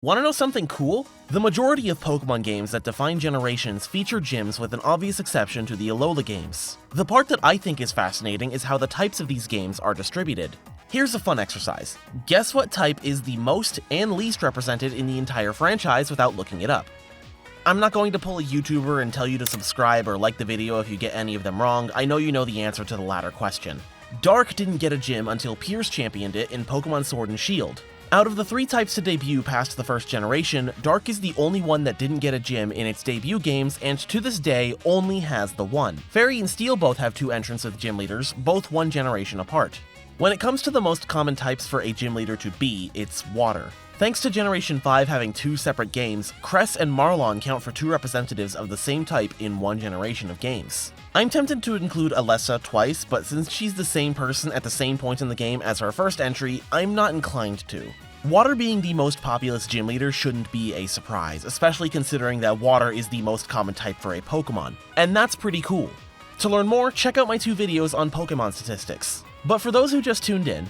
Wanna know something cool? The majority of Pokemon games that define generations feature gyms, with an obvious exception to the Alola games. The part that I think is fascinating is how the types of these games are distributed. Here's a fun exercise. Guess what type is the most and least represented in the entire franchise without looking it up. I'm not going to pull a YouTuber and tell you to subscribe or like the video if you get any of them wrong. I know you know the answer to the latter question. Dark didn't get a gym until Pierce championed it in Pokemon Sword and Shield. Out of the 3 types to debut past the first generation, Dark is the only one that didn't get a gym in its debut games, and to this day only has the one. Fairy and Steel both have 2 entrants with gym leaders, both 1 generation apart. When it comes to the most common types for a gym leader to be, it's Water. Thanks to Generation 5 having 2 separate games, Cress and Marlon count for 2 representatives of the same type in 1 generation of games. I'm tempted to include Alessa twice, but since she's the same person at the same point in the game as her first entry, I'm not inclined to. Water being the most populous gym leader shouldn't be a surprise, especially considering that Water is the most common type for a Pokemon, and that's pretty cool. To learn more, check out my 2 videos on Pokemon statistics. But for those who just tuned in,